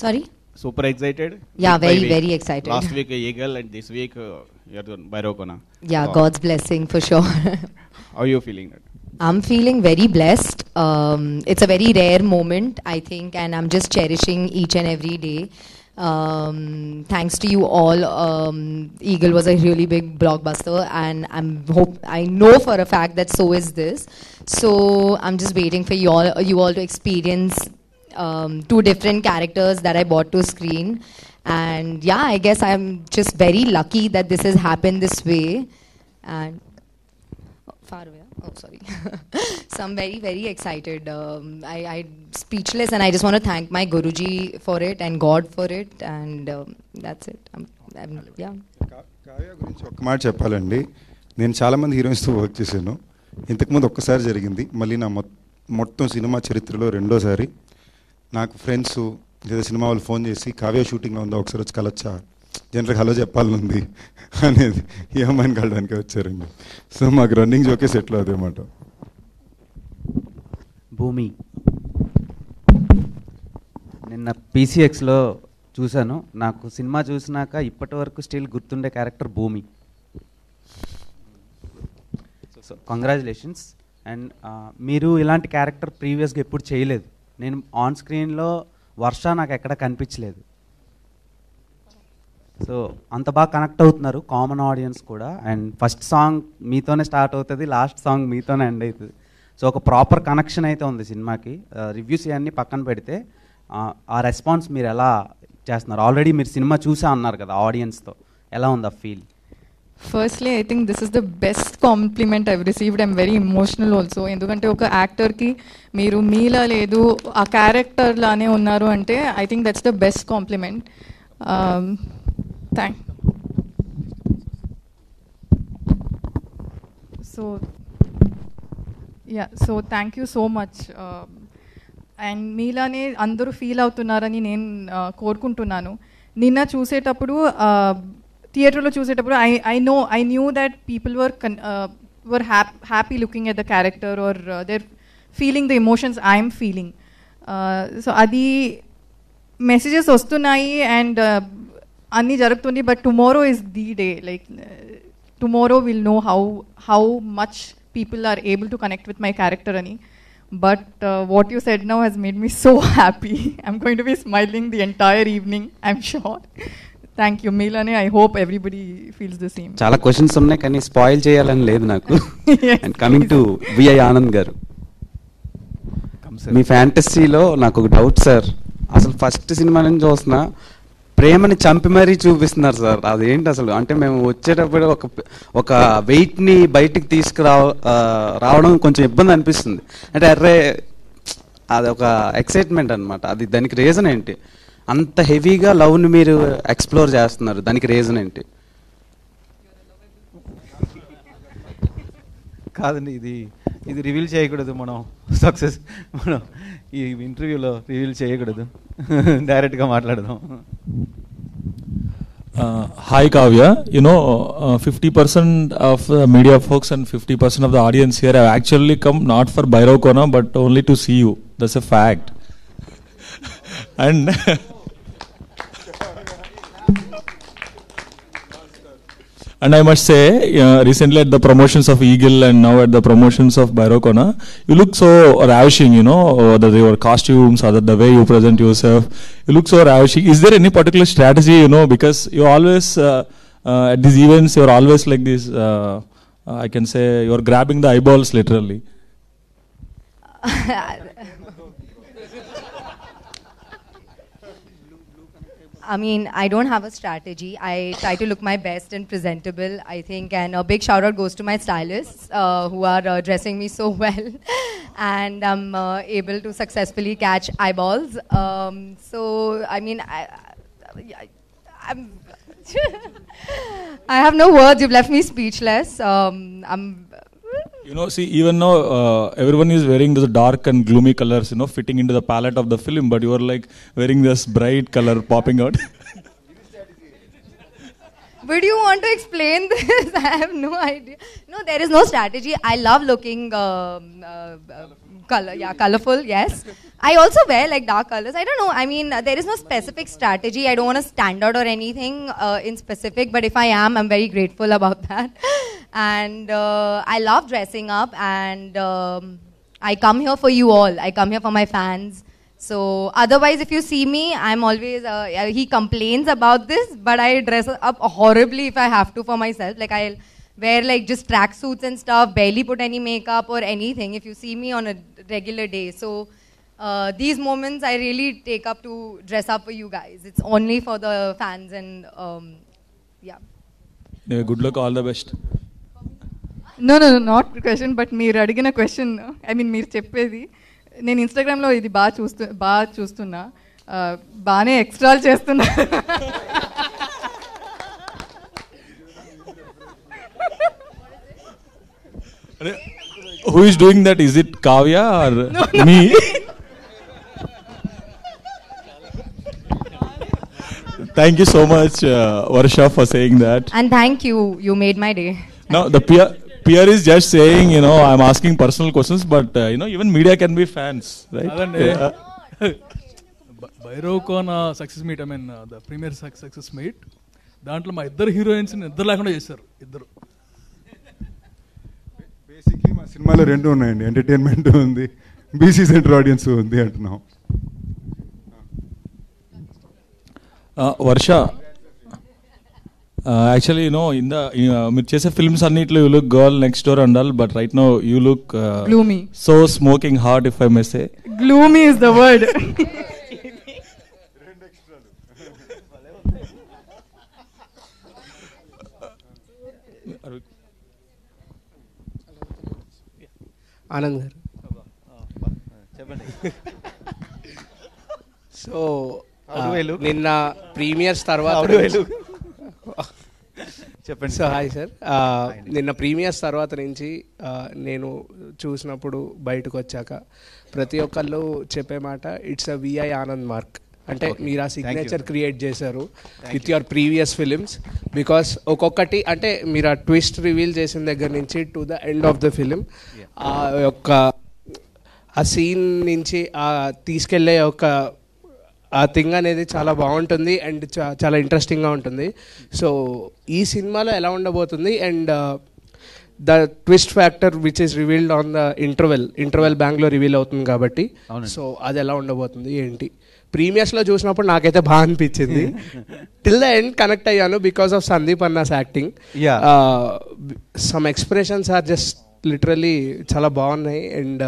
Sorry? Super excited? Yeah, Week by very, week. very excited. Last week Eagle and this week you're doing Bhairava. Yeah, God's blessing for sure. How are you feeling? I'm feeling very blessed. It's a very rare moment, I think, and I'm just cherishing each and every day. Thanks to you all. Eagle was a really big blockbuster, and I know for a fact that so is this. So I'm just waiting for you all to experience two different characters that I brought to screen. And yeah, I guess I'm just very lucky that this has happened this way. And far away. Oh, sorry. So I'm very, very excited. I'm speechless, and I just want to thank my Guruji for it and God for it, and that's it. Yeah. Kavya గురించి ఒక్క మాట చెప్పాలండి. నేను చాలామంది హీరోయిన్స్తో work చేశాను. ఇంతకుముందు ఒక్కసారి జరిగింది, మళ్ళీ నా మొత్తం సినిమా చరిత్రలో రెండోసారి. నాకు ఫ్రెండ్స్ లేదా సినిమా వాళ్ళు ఫోన్ చేసి కావ్య షూటింగ్లో ఉందా, ఒకసారి వచ్చి కలొచ్చా, జనరల్గా హలో చెప్పాలనుంది అనేది ఈ అమ్మాయిని కలడానికి వచ్చారండి. సో మాకు రన్నింగ్ జోకే సెటిల్ అదేమాట. భూమి నిన్న పీసీఎక్స్లో చూశాను. నాకు సినిమా చూసినాక ఇప్పటి వరకు స్టిల్ గుర్తుండే క్యారెక్టర్ భూమి. So congratulations. అండ్ మీరు ఇలాంటి క్యారెక్టర్ ప్రీవియస్గా ఎప్పుడు చేయలేదు. నేను ఆన్ స్క్రీన్లో వర్ష నాకు ఎక్కడ కనిపించలేదు. సో అంత బాగా కనెక్ట్ అవుతున్నారు కామన్ ఆడియన్స్ కూడా. అండ్ ఫస్ట్ సాంగ్ మీతోనే స్టార్ట్ అవుతుంది, లాస్ట్ సాంగ్ మీతోనే ఎండ్ అవుతుంది. సో ఒక ప్రాపర్ కనెక్షన్ అయితే ఉంది సినిమాకి. రివ్యూస్ ఇవన్నీ పక్కన పెడితే ఆ రెస్పాన్స్ మీరు ఎలా చేస్తున్నారు? ఆల్రెడీ మీరు సినిమా చూసా అన్నారు కదా, ఆడియన్స్తో ఎలా ఉంది ఆ feel? Firstly, I think this is the best compliment I've received. I'm very emotional also. ఎందుకంటే ఒక యాక్టర్కి మీరు మీలా లేదు, ఆ క్యారెక్టర్ లానే ఉన్నారు అంటే I think that's the best compliment. So thank you so much. And మీలానే అందరూ ఫీల్ అవుతున్నారని నేను కోరుకుంటున్నాను. నిన్న చూసేటప్పుడు థియేటర్లో చూసేటప్పుడు I knew that people were happy looking at the character are their feeling the emotions I'm feeling. So అది మెసేజెస్ వస్తున్నాయి అండ్ అన్నీ జరుగుతుంది. But tomorrow is the day. Like tomorrow will know how much people are able to connect with my character ani. But what you said now has made me so happy. I'm going to be smiling the entire evening, I'm sure. Thank you Milane. I hope everybody feels the same. చాలా questions ఉన్నాయి కానీ spoil చేయాలని లేదు నాకు. And coming to VI Anand garu, మీ ఫ్యాంటసీలో నాకు ఒక డౌట్ సార్. అసలు ఫస్ట్ సినిమా నుంచి చూస్తున్నా ప్రేమని చంపి మరీ చూపిస్తున్నారు సార్. అదేంటి అసలు? అంటే మేము వచ్చేటప్పుడు ఒక వెయిట్ని బయటికి రావడం కొంచెం ఇబ్బంది అనిపిస్తుంది. అంటే అర్రే అది ఒక ఎక్సైట్మెంట్ అనమాట. అది దానికి రీజన్ ఏంటి? అంత హెవీగా లవ్ని మీరు ఎక్స్ప్లోర్ చేస్తున్నారు, దానికి రీజన్ ఏంటి? కాదండి, ఇది రివీల్ చేయకూడదు. మనం ఈ ఇంటర్వ్యూలో రివీల్ చేయకూడదు, డైరెక్ట్గా మాట్లాడదాం. Hi Kavya, 50% of media folks and 50% of the audience here have actually come not for Bhairava Kona but only to see you. That's a fact. And and I must say, recently at the promotions of Eagle and now at the promotions of Bhairava Kona, you look so ravishing, your costumes or the way you present yourself, you look so ravishing. Is there any particular strategy, because you always, at these events, you're always like this, I can say, you're grabbing the eyeballs literally. I mean, I don't have a strategy. I try to look my best and presentable, I think. And a big shout out goes to my stylists who are dressing me so well. And I'm able to successfully catch eyeballs. So, I mean, I'm I have no words. You've left me speechless. See, even now, everyone is wearing those dark and gloomy colors, fitting into the palette of the film, but you are like wearing this bright color popping out. Would you want to explain this? I have no idea. No, there is no strategy. I love looking colorful, yes. I also wear like dark colors. I don't know. I mean, there is no specific strategy. I don't want to stand out or anything in specific, but if I am, I'm very grateful about that. And I love dressing up, and I come here for you all. I come here for my fans. So otherwise, if you see me, I'm always, he complains about this, but I dress up horribly if I have to for myself. Like I'll wear like just tracksuits and stuff, barely put any makeup or anything if you see me on a regular day. So these moments I really take up to dress up for you guys. It's only for the fans and yeah. Yeah, good luck, all the best. No, not question, but మీరు అడిగిన question I mean మీరు చెప్పేది నేను ఇన్స్టాగ్రామ్లో ఇది బాగా చూస్తున్నా బాగానే ఎక్స్ట్రాలు చేస్తున్నా. Who is doing that? Is it Kavya or me? Thank you so much, Varsha, for saying that. And thank you. You made my day. Now, the peer is just saying, I'm asking personal questions, but, even media can be fans, right? Bhairavakona success meet, I mean the premiere success meet, దాంట్లో మా ఇద్దరు heroines నిద్ర లేకుండా చేశారు. ఇద్దరు basically మా సినిమాలో రెండు ఉన్నాయండి, ఎంటర్టైన్మెంట్ ఉంది, బీసీ సెంటర్ ఆడియన్స్ ఉంది అంటున్నాం. Varsha, actually, మీరు చేసే ఫిల్మ్స్ అన్నిట్లో you look girl next door and all, but right now you look gloomy, so smoking hot, if I may say. Gloomy is the word. Anand గారు, so నిన్న premieres తర్వాత చెప్పండి. So hi sir, నిన్న premieres తర్వాత నుంచి నేను చూసినప్పుడు బయటకు వచ్చాక ప్రతి ఒక్కళ్ళు చెప్పే మాట it's a VI Anand mark. అంటే మీరు ఆ సిగ్నేచర్ క్రియేట్ చేశారు with your previous films. Because ఒక్కొక్కటి అంటే మీరు ఆ ట్విస్ట్ రివీల్ చేసిన దగ్గర నుంచి to the end of the film ఆ యొక్క ఆ సీన్ నుంచి ఆ తీసుకెళ్లే యొక్క ఆ థింగ్ అనేది చాలా బాగుంటుంది అండ్ చాలా ఇంట్రెస్టింగ్గా ఉంటుంది. సో ఈ సినిమాలో ఎలా ఉండబోతుంది and the twist factor which is revealed on the interval బ్యాంక్లో రివీల్ అవుతుంది కాబట్టి, సో అది ఎలా ఉండబోతుంది ఏంటి? ప్రీమియర్స్లో చూసినప్పుడు నాకైతే బాగా అనిపించింది, టిల్ ద ఎండ్ కనెక్ట్ అయ్యాను బికాస్ ఆఫ్ సందీప్ అన్నాస్ acting. Some expressions are just literally చాలా బాగున్నాయి అండ్